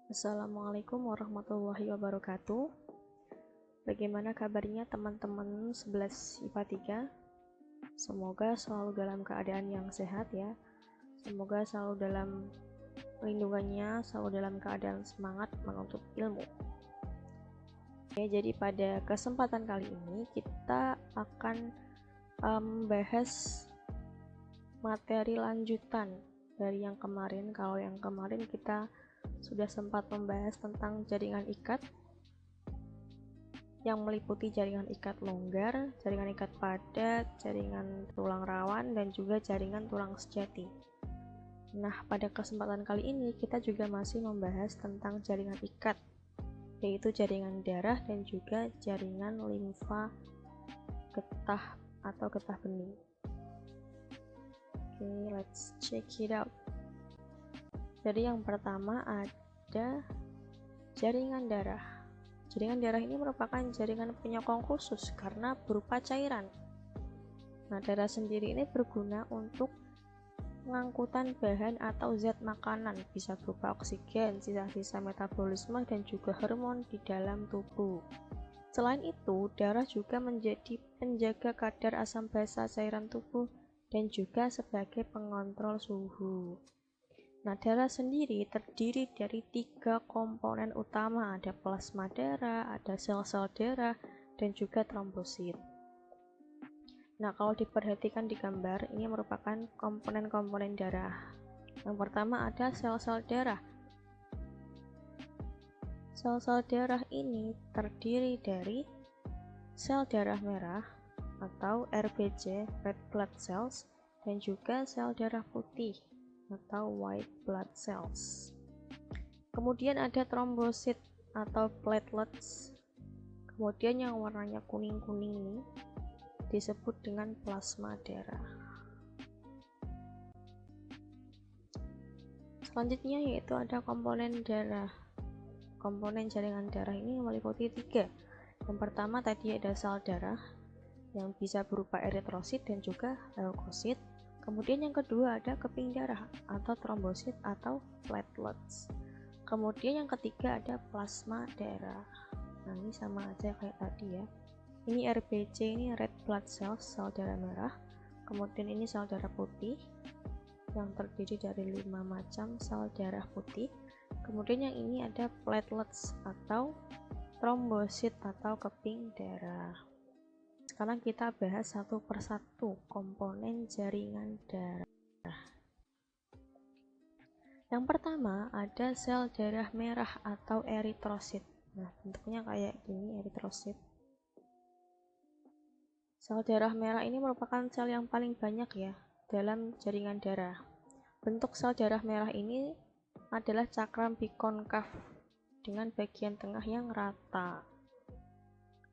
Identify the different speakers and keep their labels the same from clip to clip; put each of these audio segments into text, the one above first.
Speaker 1: Assalamualaikum warahmatullahi wabarakatuh. Bagaimana kabarnya teman-teman 11 IPA 3? Semoga selalu dalam keadaan yang sehat ya. Semoga selalu dalam lindungannya, selalu dalam keadaan semangat menuntut ilmu. Oke, jadi pada kesempatan kali ini kita akan membahas materi lanjutan dari yang kemarin. Kalau yang kemarin kita sudah sempat membahas tentang jaringan ikat yang meliputi jaringan ikat longgar, jaringan ikat padat, jaringan tulang rawan, dan juga jaringan tulang sejati. Nah, pada kesempatan kali ini kita juga masih membahas tentang jaringan ikat, yaitu jaringan darah dan juga jaringan limfa getah atau getah bening. Oke, let's check it out. Jadi yang pertama ada jaringan darah. Jaringan darah ini merupakan jaringan penyokong khusus karena berupa cairan. Nah, darah sendiri ini berguna untuk pengangkutan bahan atau zat makanan, bisa berupa oksigen, sisa-sisa metabolisme, dan juga hormon di dalam tubuh. Selain itu, darah juga menjadi penjaga kadar asam basa cairan tubuh dan juga sebagai pengontrol suhu. Nah, darah sendiri terdiri dari 3 komponen utama, ada plasma darah, ada sel-sel darah, dan juga trombosit. Nah, kalau diperhatikan di gambar, ini merupakan komponen-komponen darah. Yang pertama ada sel-sel darah. Sel-sel darah ini terdiri dari sel darah merah atau RBC, red blood cells, dan juga sel darah putih atau white blood cells. Kemudian ada trombosit atau platelets. Kemudian yang warnanya kuning-kuning ini disebut dengan plasma darah. Selanjutnya yaitu ada komponen darah. Komponen jaringan darah ini meliputi 3. Yang pertama tadi ada sel darah yang bisa berupa eritrosit dan juga leukosit. Kemudian yang kedua ada keping darah atau trombosit atau platelets. Kemudian yang ketiga ada plasma darah. Nah, ini sama aja kayak tadi ya. Ini RBC, ini red blood cells, sel darah merah. Kemudian ini sel darah putih yang terdiri dari 5 macam sel darah putih. Kemudian yang ini ada platelets atau trombosit atau keping darah. Sekarang kita bahas satu persatu komponen jaringan darah. Yang pertama ada sel darah merah atau eritrosit. Nah, bentuknya kayak gini, eritrosit. Sel darah merah ini merupakan sel yang paling banyak ya dalam jaringan darah. Bentuk sel darah merah ini adalah cakram bikonkav dengan bagian tengah yang rata.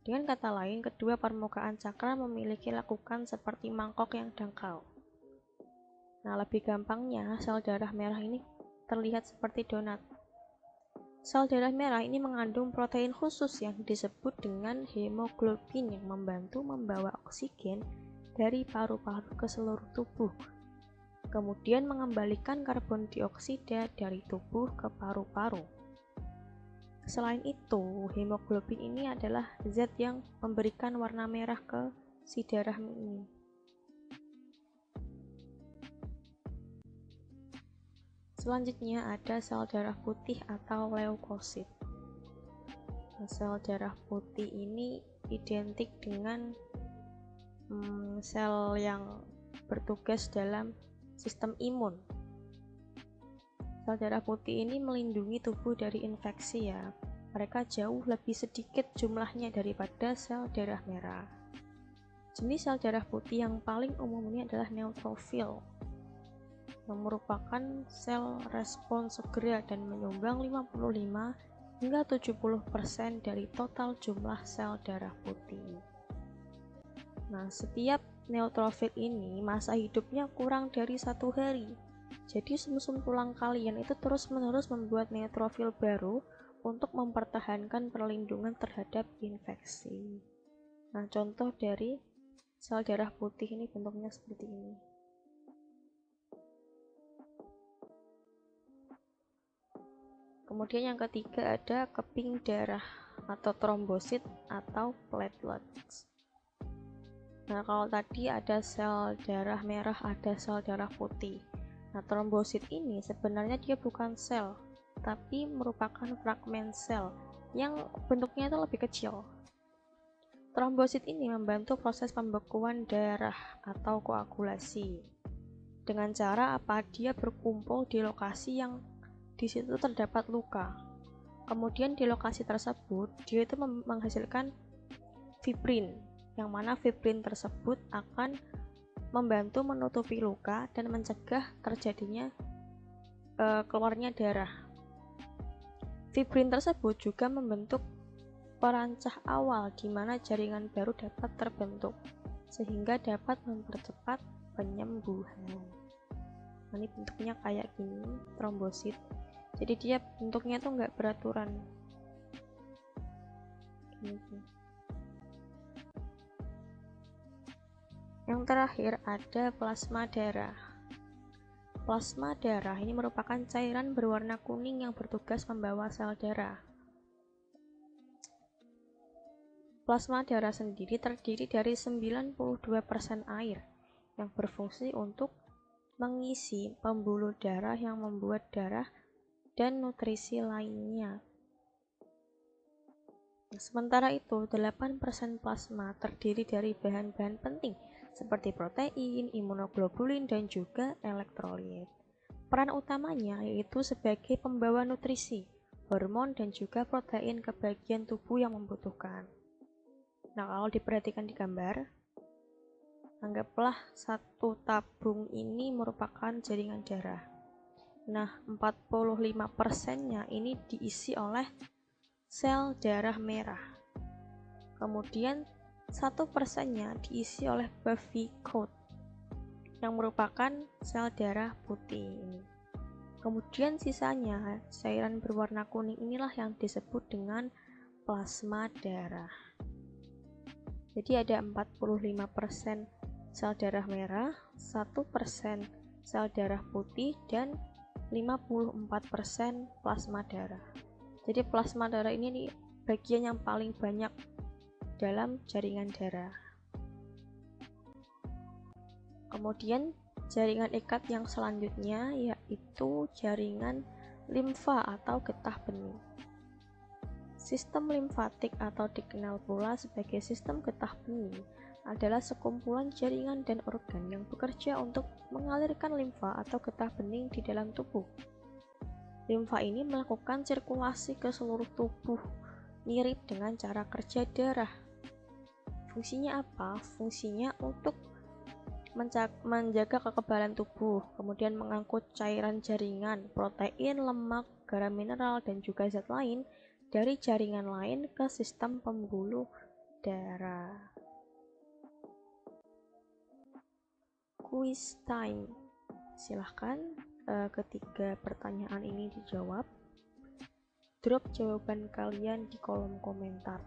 Speaker 1: Dengan kata lain, kedua permukaan cakram memiliki lekukan seperti mangkok yang dangkal. Nah, lebih gampangnya, sel darah merah ini terlihat seperti donat. Sel darah merah ini mengandung protein khusus yang disebut dengan hemoglobin yang membantu membawa oksigen dari paru-paru ke seluruh tubuh, kemudian mengembalikan karbon dioksida dari tubuh ke paru-paru. Selain itu, hemoglobin ini adalah zat yang memberikan warna merah ke si darah ini. Selanjutnya ada sel darah putih atau leukosit. Sel darah putih ini identik dengan sel yang bertugas dalam sistem imun. Sel darah putih ini melindungi tubuh dari infeksi ya. Mereka jauh lebih sedikit jumlahnya daripada sel darah merah. Jenis sel darah putih yang paling umum ini adalah neutrofil, yang merupakan sel respon segera dan menyumbang 55 hingga 70% dari total jumlah sel darah putih. Nah, setiap neutrofil ini masa hidupnya kurang dari 1 hari. Jadi sumsum tulang kalian itu terus-menerus membuat neutrofil baru untuk mempertahankan perlindungan terhadap infeksi. Nah, contoh dari sel darah putih ini bentuknya seperti ini. Kemudian yang ketiga ada keping darah atau trombosit atau platelets. Nah, kalau tadi ada sel darah merah, ada sel darah putih. Nah, trombosit ini sebenarnya dia bukan sel, tapi merupakan fragmen sel yang bentuknya itu lebih kecil. Trombosit ini membantu proses pembekuan darah atau koagulasi. Dengan cara apa? Dia berkumpul di lokasi yang di situ terdapat luka. Kemudian di lokasi tersebut dia itu menghasilkan fibrin, yang mana fibrin tersebut akan membantu menutupi luka dan mencegah terjadinya keluarnya darah. Fibrin tersebut juga membentuk perancah awal di mana jaringan baru dapat terbentuk, sehingga dapat mempercepat penyembuhan. Nah, ini bentuknya kayak gini, trombosit. Jadi dia bentuknya tuh nggak beraturan. Gini. Yang terakhir ada plasma darah. Plasma darah ini merupakan cairan berwarna kuning yang bertugas membawa sel darah. Plasma darah sendiri terdiri dari 92% air yang berfungsi untuk mengisi pembuluh darah yang membuat darah dan nutrisi lainnya. Sementara itu, 8% plasma terdiri dari bahan-bahan penting seperti protein, imunoglobulin, dan juga elektrolit. Peran utamanya yaitu sebagai pembawa nutrisi, hormon, dan juga protein ke bagian tubuh yang membutuhkan. Nah, kalau diperhatikan di gambar, anggaplah satu tabung ini merupakan jaringan darah. Nah, 45%-nya ini diisi oleh sel darah merah. Kemudian 1%-nya diisi oleh Buffy coat yang merupakan sel darah putih ini. Kemudian sisanya cairan berwarna kuning inilah yang disebut dengan plasma darah. Jadi ada 45% sel darah merah, 1% sel darah putih, dan 54% plasma darah. Jadi plasma darah ini bagian yang paling banyak dalam jaringan darah. Kemudian jaringan ikat yang selanjutnya yaitu jaringan limfa atau getah bening. Sistem limfatik atau dikenal pula sebagai sistem getah bening adalah sekumpulan jaringan dan organ yang bekerja untuk mengalirkan limfa atau getah bening di dalam tubuh. Limfa ini melakukan sirkulasi ke seluruh tubuh, mirip dengan cara kerja darah. Fungsinya apa? Fungsinya untuk menjaga kekebalan tubuh, kemudian mengangkut cairan jaringan, protein, lemak, garam mineral, dan juga zat lain dari jaringan lain ke sistem pembuluh darah. Quiz time. Silahkan ketiga pertanyaan ini dijawab. Drop jawaban kalian di kolom komentar.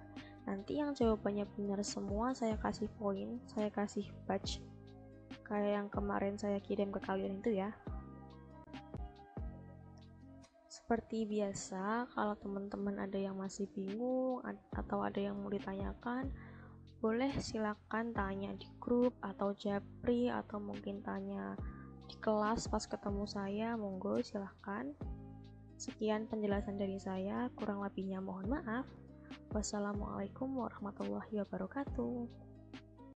Speaker 1: Nanti yang jawabannya benar semua saya kasih poin, saya kasih badge kayak yang kemarin saya kirim ke kalian itu ya. Seperti biasa, kalau teman-teman ada yang masih bingung atau ada yang mau ditanyakan, boleh silakan tanya di grup atau japri atau mungkin tanya di kelas pas ketemu saya, monggo silahkan. Sekian penjelasan dari saya, kurang lebihnya mohon maaf. Wassalamualaikum warahmatullahi wabarakatuh.